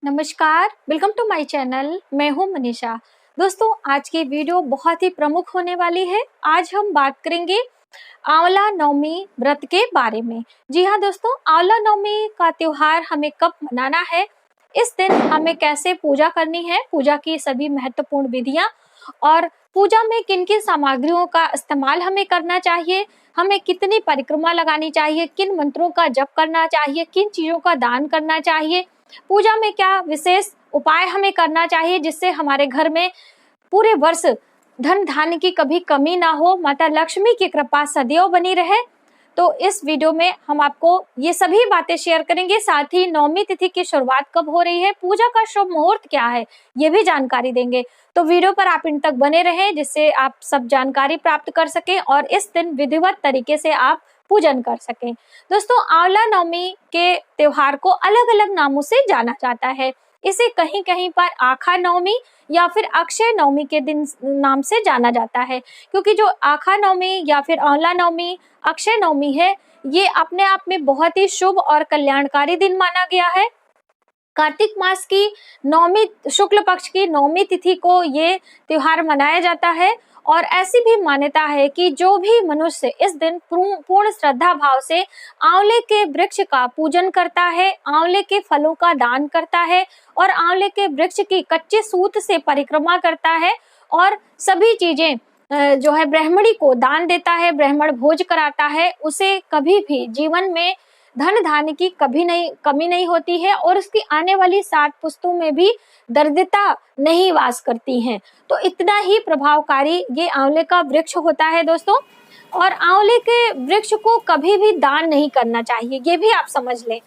नमस्कार, welcome to my channel. मैं हूं मनीषा। दोस्तों, आज की वीडियो बहुत ही प्रमुख होने वाली है। आज हम बात करेंगे आंवला नवमी व्रत के बारे में। जी हाँ दोस्तों, आंवला नवमी का त्योहार हमें कब मनाना है, इस दिन हमें कैसे पूजा करनी है, पूजा की सभी महत्वपूर्ण विधियां और पूजा में किन किन सामग्रियों का इस्तेमाल हमें करना चाहिए, हमें कितनी परिक्रमा लगानी चाहिए, किन मंत्रों का जप करना चाहिए, किन चीजों का दान करना चाहिए, पूजा में क्या विशेष उपाय हमें करना चाहिए जिससे हमारे घर में पूरे वर्ष धन धान्य की कभी कमी ना हो, माता लक्ष्मी की कृपा सदैव बनी रहे। तो इस वीडियो में हम आपको ये सभी बातें शेयर करेंगे। साथ ही नवमी तिथि की शुरुआत कब हो रही है, पूजा का शुभ मुहूर्त क्या है, ये भी जानकारी देंगे। तो वीडियो पर आप इन तक बने रहें जिससे आप सब जानकारी प्राप्त कर सकें और इस दिन विधिवत तरीके से आप पूजन कर सकें। दोस्तों, आंवला नवमी के त्योहार को अलग अलग नामों से जाना जाता है। इसे कहीं कहीं पर आखा नवमी या फिर अक्षय नवमी के दिन नाम से जाना जाता है, क्योंकि जो आखा नवमी या फिर आंवला नवमी, अक्षय नवमी है, ये अपने आप में बहुत ही शुभ और कल्याणकारी दिन माना गया है। कार्तिक मास की नवमी, शुक्ल पक्ष की नवमी तिथि को ये त्योहार मनाया जाता है और ऐसी भी मान्यता है कि जो भी मनुष्य इस दिन पूर्ण श्रद्धा भाव से आंवले के वृक्ष का पूजन करता है, आंवले के फलों का दान करता है और आंवले के वृक्ष की कच्चे सूत से परिक्रमा करता है और सभी चीजें जो है ब्राह्मणी को दान देता है, ब्राह्मण भोज कराता है, उसे कभी भी जीवन में धन धान्य की कमी नहीं होती है और उसकी आने वाली 7 पुश्तों में भी दरिद्रता नहीं वास करती है। तो इतना ही प्रभावकारी ये आंवले का वृक्ष होता है दोस्तों। और आंवले के वृक्ष को कभी भी दान नहीं करना चाहिए, ये भी आप समझ लें।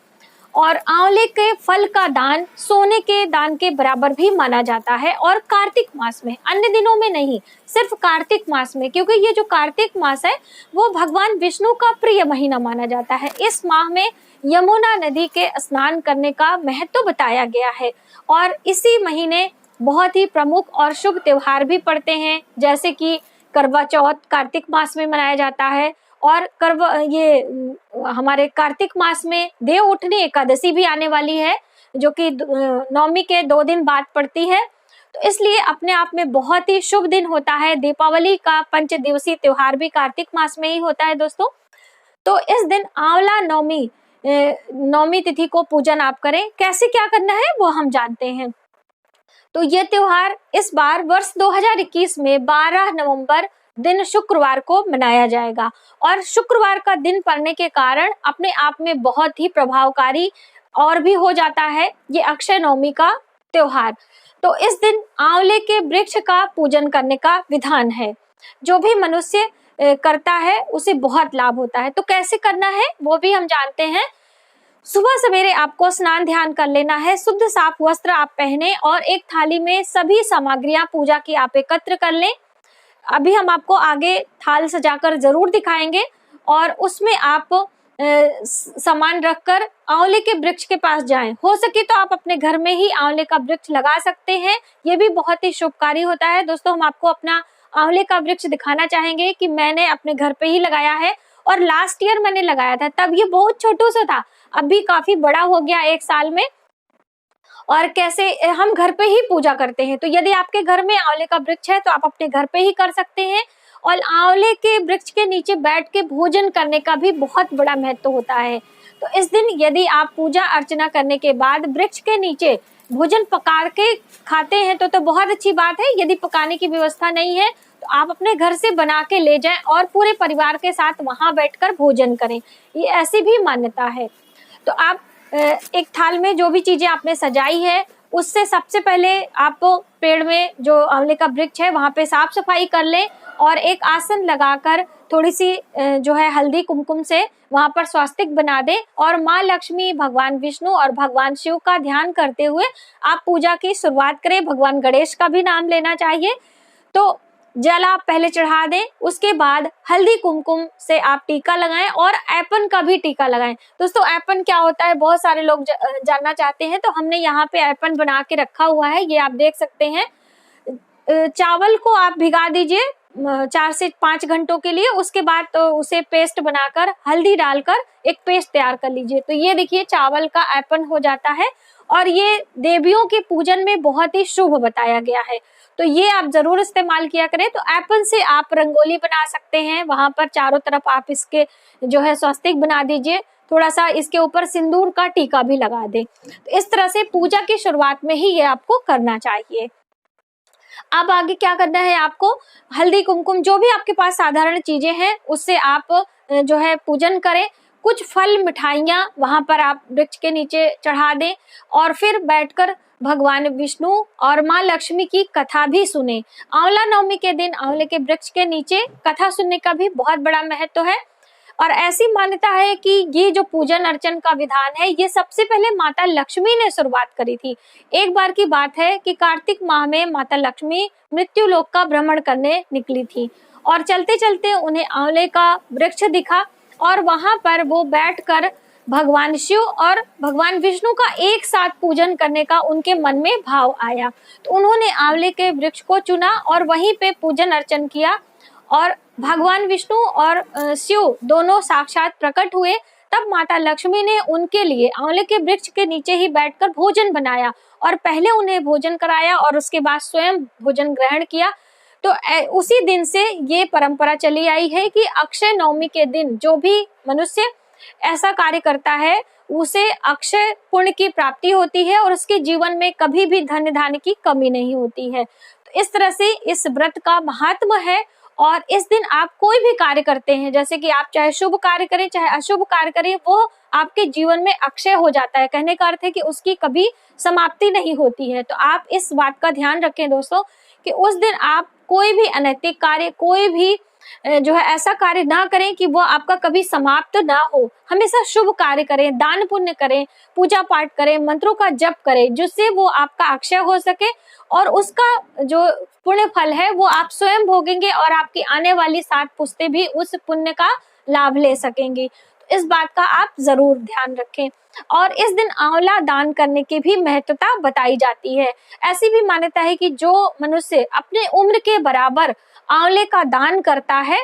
और आंवले के फल का दान सोने के दान के बराबर भी माना जाता है और कार्तिक मास में, अन्य दिनों में नहीं, सिर्फ कार्तिक मास में, क्योंकि ये जो कार्तिक मास है वो भगवान विष्णु का प्रिय महीना माना जाता है। इस माह में यमुना नदी के स्नान करने का महत्व बताया गया है और इसी महीने बहुत ही प्रमुख और शुभ त्योहार भी पड़ते हैं, जैसे कि करवा चौथ कार्तिक मास में मनाया जाता है और हमारे कार्तिक मास में देव उठनी एकादशी भी आने वाली है, जो कि नवमी के 2 दिन बाद पड़ती है। तो इसलिए अपने आप में बहुत ही शुभ दिन होता है। दीपावली का 5 दिवसीय त्योहार भी कार्तिक मास में ही होता है दोस्तों। तो इस दिन आंवला नवमी तिथि को पूजन आप करें। कैसे क्या करना है वो हम जानते हैं। तो ये त्योहार इस बार वर्ष 2021 में 12 नवंबर दिन शुक्रवार को मनाया जाएगा और शुक्रवार का दिन पड़ने के कारण अपने आप में बहुत ही प्रभावकारी और भी हो जाता है ये अक्षय नवमी का त्योहार। तो इस दिन आंवले के वृक्ष का पूजन करने का विधान है। जो भी मनुष्य करता है उसे बहुत लाभ होता है। तो कैसे करना है वो भी हम जानते हैं। सुबह सवेरे आपको स्नान ध्यान कर लेना है, शुद्ध साफ वस्त्र आप पहने और एक थाली में सभी सामग्रियां पूजा की आप एकत्र कर लें। अभी हम आपको आगे थाल सजाकर जरूर दिखाएंगे और उसमें आप सामान रखकर आंवले के वृक्ष के पास जाएं। हो सके तो आप अपने घर में ही आंवले का वृक्ष लगा सकते हैं, ये भी बहुत ही शुभकारी होता है। दोस्तों, हम आपको अपना आंवले का वृक्ष दिखाना चाहेंगे कि मैंने अपने घर पे ही लगाया है और लास्ट ईयर मैंने लगाया था, तब ये बहुत छोटू सा था, अभी काफी बड़ा हो गया 1 साल में। और कैसे हम घर पे ही पूजा करते हैं, तो यदि आपके घर में आंवले का वृक्ष है तो आप अपने घर पे ही कर सकते हैं। और आंवले के वृक्ष के नीचे बैठ के भोजन करने का भी बहुत बड़ा महत्व होता है। तो इस दिन यदि आप पूजा अर्चना करने के बाद वृक्ष के नीचे भोजन पका के खाते हैं तो बहुत अच्छी बात है। यदि पकाने की व्यवस्था नहीं है तो आप अपने घर से बना के ले जाएं और पूरे परिवार के साथ वहां बैठकर भोजन करें, ये ऐसी भी मान्यता है। तो आप एक थाल में जो भी चीजें आपने सजाई है उससे सबसे पहले आप पेड़ में जो आंवले का वृक्ष है वहां पे साफ सफाई कर लें और एक आसन लगाकर थोड़ी सी जो है हल्दी कुमकुम से वहां पर स्वास्तिक बना दें और माँ लक्ष्मी, भगवान विष्णु और भगवान शिव का ध्यान करते हुए आप पूजा की शुरुआत करें। भगवान गणेश का भी नाम लेना चाहिए। तो जल आप पहले चढ़ा दें, उसके बाद हल्दी कुमकुम से आप टीका लगाएं और ऐपन का भी टीका लगाएं। दोस्तों, ऐपन क्या होता है बहुत सारे लोग जानना चाहते हैं, तो हमने यहाँ पे ऐपन बना के रखा हुआ है, ये आप देख सकते हैं। चावल को आप भिगा दीजिए 4 से 5 घंटों के लिए, उसके बाद तो उसे पेस्ट बनाकर हल्दी डालकर एक पेस्ट तैयार कर लीजिए। तो ये देखिए चावल का ऐपन हो जाता है और ये देवियों के पूजन में बहुत ही शुभ बताया गया है। तो ये आप जरूर इस्तेमाल किया करें। तो एप्पल से आप रंगोली बना सकते हैं, वहां पर चारों तरफ आप इसके जो है स्वस्तिक बना दीजिए, थोड़ा सा इसके ऊपर सिंदूर का टीका भी लगा दें। तो इस तरह से पूजा की शुरुआत में ही ये आपको करना चाहिए। अब आगे क्या करना है आपको, हल्दी कुमकुम जो भी आपके पास साधारण चीजें हैं उससे आप जो है पूजन करें। कुछ फल मिठाइयां वहां पर आप वृक्ष के नीचे चढ़ा दें और फिर बैठकर भगवान विष्णु और माँ लक्ष्मी की कथा भी सुने। आंवला नवमी के दिन आंवले के वृक्ष के नीचे कथा सुनने का भी बहुत बड़ा महत्व है। और ऐसी मान्यता है कि ये जो पूजन अर्चन का विधान है ये सबसे पहले माता लक्ष्मी ने शुरुआत करी थी। एक बार की बात है कि कार्तिक माह में माता लक्ष्मी मृत्यु लोक का भ्रमण करने निकली थी और चलते चलते उन्हें आंवले का वृक्ष दिखा और वहां पर वो बैठकर भगवान शिव और भगवान विष्णु का एक साथ पूजन करने का उनके मन में भाव आया। तो उन्होंने आंवले के वृक्ष को चुना और वहीं पे पूजन अर्चन किया और भगवान विष्णु और शिव दोनों साक्षात प्रकट हुए। तब माता लक्ष्मी ने उनके लिए आंवले के वृक्ष के नीचे ही बैठकर भोजन बनाया और पहले उन्हें भोजन कराया और उसके बाद स्वयं भोजन ग्रहण किया। तो उसी दिन से ये परंपरा चली आई है कि अक्षय नवमी के दिन जो भी मनुष्य ऐसा कार्य करता है उसे अक्षय पुण्य की प्राप्ति होती है और उसके जीवन में कभी भी धन धान्य की कमी नहीं होती है। तो इस तरह से इस व्रत का महात्म है। और इस दिन आप कोई भी कार्य करते हैं, जैसे कि आप चाहे शुभ कार्य करें चाहे अशुभ कार्य करें, वो आपके जीवन में अक्षय हो जाता है। कहने का अर्थ है कि उसकी कभी समाप्ति नहीं होती है। तो आप इस बात का ध्यान रखें दोस्तों कि उस दिन आप कोई भी अनैतिक कार्य, कोई भी जो है ऐसा कार्य ना करें कि वो आपका कभी समाप्त ना हो। हमेशा शुभ कार्य करें, दान पुण्य करें, पूजा पाठ करें, मंत्रों का जप करें, जिससे वो आपका अक्षय हो सके और उसका जो पुण्य फल है वो आप स्वयं भोगेंगे और आपकी आने वाली 7 पुश्तें भी उस पुण्य का लाभ ले सकेंगी। तो इस बात का आप जरूर ध्यान रखें। और इस दिन आंवला दान करने की भी महत्वता बताई जाती है। ऐसी भी मान्यता है कि जो मनुष्य अपने उम्र के बराबर आंवले का दान करता है,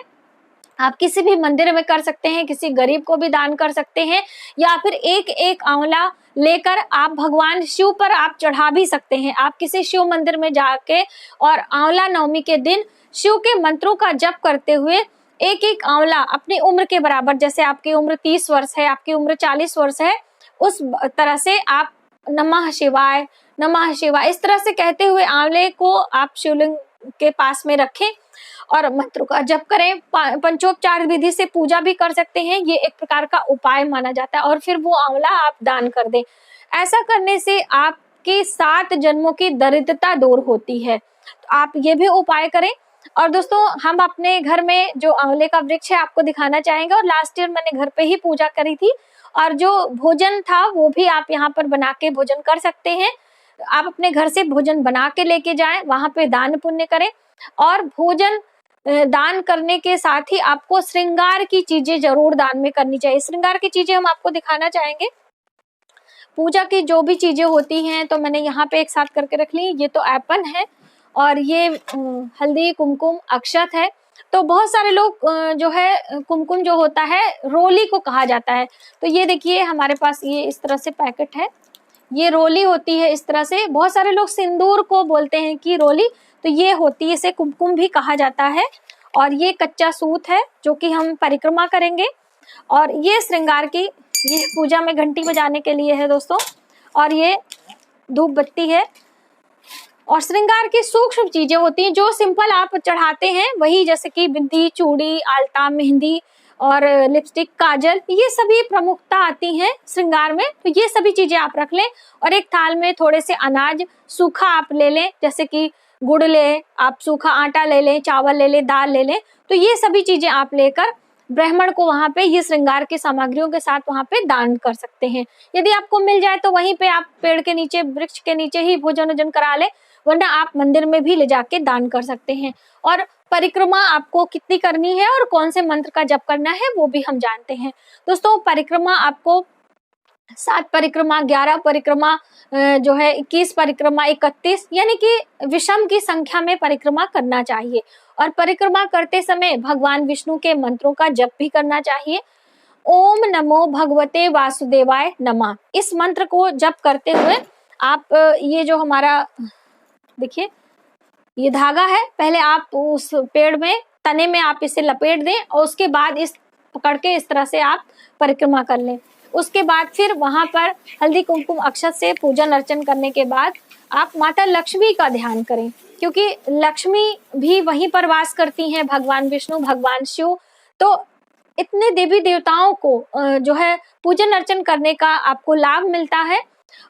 आप किसी भी मंदिर में कर सकते हैं, किसी गरीब को भी दान कर सकते हैं, या फिर एक एक आंवला लेकर आप भगवान शिव पर आप चढ़ा भी सकते हैं। आप किसी शिव मंदिर में जाके और आंवला नवमी के दिन शिव के मंत्रों का जप करते हुए एक एक आंवला अपनी उम्र के बराबर, जैसे आपकी उम्र 30 वर्ष है, आपकी उम्र 40 वर्ष है, उस तरह से आप नमः शिवाय इस तरह से कहते हुए आंवले को आप शिवलिंग के पास में रखें और मंत्रों का जप करें। पंचोपचार विधि से पूजा भी कर सकते हैं, ये एक प्रकार का उपाय माना जाता है। और फिर वो आंवला आप दान कर दें। ऐसा करने से आपके 7 जन्मों की दरिद्रता दूर होती है। तो आप ये भी उपाय करें। और दोस्तों हम अपने घर में जो आंवले का वृक्ष है आपको दिखाना चाहेंगे। और लास्ट ईयर मैंने घर पे ही पूजा करी थी और जो भोजन था वो भी आप यहाँ पर बना के भोजन कर सकते हैं। आप अपने घर से भोजन बना के लेके जाएं, वहां पे दान पुण्य करें। और भोजन दान करने के साथ ही आपको श्रृंगार की चीजें जरूर दान में करनी चाहिए। श्रृंगार की चीजें हम आपको दिखाना चाहेंगे। पूजा की जो भी चीजें होती हैं तो मैंने यहाँ पे एक साथ करके रख ली। ये तो एप्पल है और ये हल्दी कुमकुम अक्षत है। तो बहुत सारे लोग जो है कुमकुम जो होता है रोली को कहा जाता है। तो ये देखिए हमारे पास ये इस तरह से पैकेट है, ये रोली होती है इस तरह से। बहुत सारे लोग सिंदूर को बोलते हैं कि रोली, तो ये होती है, इसे कुमकुम भी कहा जाता है। और ये कच्चा सूत है जो कि हम परिक्रमा करेंगे। और ये श्रृंगार की, ये पूजा में घंटी बजाने के लिए है दोस्तों। और ये धूप बत्ती है। और श्रृंगार की सूक्ष्म चीजें होती हैं जो सिंपल आप चढ़ाते हैं वही, जैसे कि बिंदी, चूड़ी, आलता, मेहंदी और लिपस्टिक, काजल, ये सभी प्रमुखता आती हैं श्रृंगार में। तो ये सभी चीजें आप रख लें। और एक थाल में थोड़े से अनाज सूखा आप ले लें, जैसे कि गुड़ ले, आप सूखा आटा ले लें, चावल ले लें, दाल ले लें। तो ये सभी चीजें आप लेकर ब्राह्मण को वहां पे ये श्रृंगार की सामग्रियों के साथ वहां पे दान कर सकते हैं। यदि आपको मिल जाए तो वहीं पे आप पेड़ के नीचे, वृक्ष के नीचे ही भोजन वोजन करा ले, वरना आप मंदिर में भी ले जाके दान कर सकते हैं। और परिक्रमा आपको कितनी करनी है और कौन से मंत्र का जप करना है वो भी हम जानते हैं। दोस्तों परिक्रमा आपको 7 परिक्रमा, 11 परिक्रमा जो है 21 परिक्रमा, 31, यानी कि विषम की संख्या में परिक्रमा करना चाहिए। और परिक्रमा करते समय भगवान विष्णु के मंत्रों का जप भी करना चाहिए। ओम नमो भगवते वासुदेवाय नमः। इस मंत्र को जप करते हुए आप ये जो हमारा देखिए ये धागा है, पहले आप उस पेड़ में तने में आप इसे लपेट दें और उसके बाद इस पकड़ के इस तरह से आप परिक्रमा कर लें। उसके बाद फिर वहां पर हल्दी कुमकुम अक्षत से पूजन अर्चन करने के बाद आप माता लक्ष्मी का ध्यान करें, क्योंकि लक्ष्मी भी वहीं पर वास करती हैं, भगवान विष्णु भगवान शिव। तो इतने देवी देवताओं को जो है पूजन अर्चन करने का आपको लाभ मिलता है।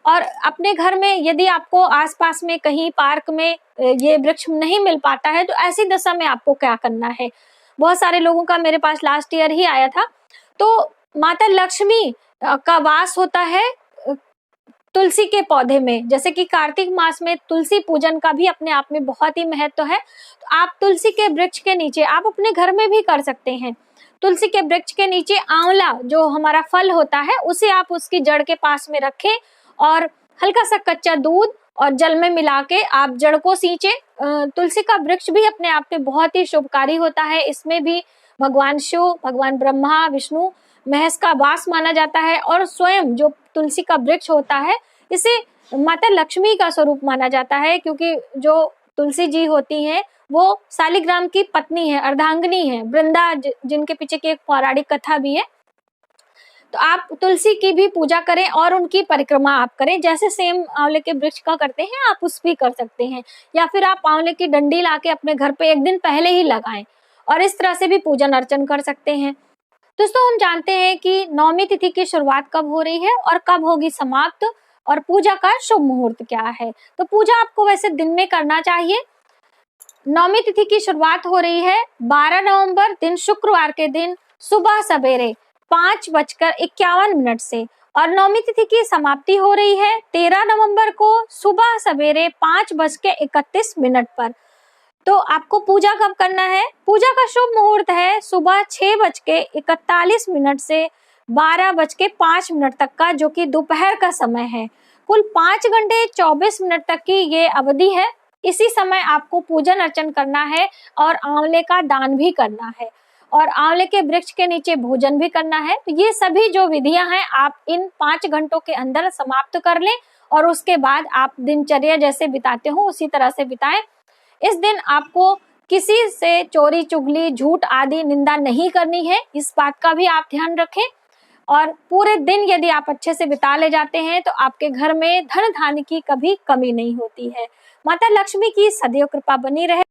और अपने घर में यदि आपको आसपास में कहीं पार्क में ये वृक्ष नहीं मिल पाता है तो ऐसी दशा में आपको क्या करना है। बहुत सारे लोगों का मेरे पास लास्ट ईयर ही आया था। तो माता लक्ष्मी का वास होता है तुलसी के पौधे में। जैसे कि कार्तिक मास में तुलसी पूजन का भी अपने आप में बहुत ही महत्व है। तो आप तुलसी के वृक्ष के नीचे, आप अपने घर में भी कर सकते हैं, तुलसी के वृक्ष के नीचे आंवला जो हमारा फल होता है उसे आप उसकी जड़ के पास में रखें और हल्का सा कच्चा दूध और जल में मिला के आप जड़ को सींचे। तुलसी का वृक्ष भी अपने आप में बहुत ही शुभकारी होता है। इसमें भी भगवान शिव भगवान ब्रह्मा विष्णु महेश का वास माना जाता है और स्वयं जो तुलसी का वृक्ष होता है इसे माता लक्ष्मी का स्वरूप माना जाता है, क्योंकि जो तुलसी जी होती हैं वो शालिग्राम की पत्नी है, अर्धांगिनी है, वृंदा जिनके पीछे की एक पौराणिक कथा भी है। तो आप तुलसी की भी पूजा करें और उनकी परिक्रमा आप करें, जैसे सेम आंवले के वृक्ष का करते हैं आप उस भी कर सकते हैं। या फिर आप आंवले की डंडी लाके अपने घर पे एक दिन पहले ही लगाएं और इस तरह से भी पूजन अर्चन कर सकते हैं। दोस्तों हम जानते हैं कि नवमी तिथि की शुरुआत कब हो रही है और कब होगी समाप्त, और पूजा का शुभ मुहूर्त क्या है। तो पूजा आपको वैसे दिन में करना चाहिए। नवमी तिथि की शुरुआत हो रही है 12 नवंबर दिन शुक्रवार के दिन सुबह सवेरे 5:51 से, और नवमी तिथि की समाप्ति हो रही है 13 नवंबर को सुबह सवेरे 5:31 पर। तो आपको पूजा कब करना है? पूजा का शुभ मुहूर्त है सुबह 6:41 से 12:05 तक का, जो कि दोपहर का समय है। कुल 5 घंटे 24 मिनट तक की ये अवधि है। इसी समय आपको पूजन अर्चन करना है और आंवले का दान भी करना है और आंवले के वृक्ष के नीचे भोजन भी करना है। तो ये सभी जो विधियां हैं आप इन 5 घंटों के अंदर समाप्त कर लें और उसके बाद आप दिनचर्या जैसे बिताते हो उसी तरह से बिताएं। इस दिन आपको किसी से चोरी चुगली झूठ आदि निंदा नहीं करनी है, इस बात का भी आप ध्यान रखें। और पूरे दिन यदि आप अच्छे से बिता ले जाते हैं तो आपके घर में धन धान्य की कभी कमी नहीं होती है। माता लक्ष्मी की सदैव कृपा बनी रहे।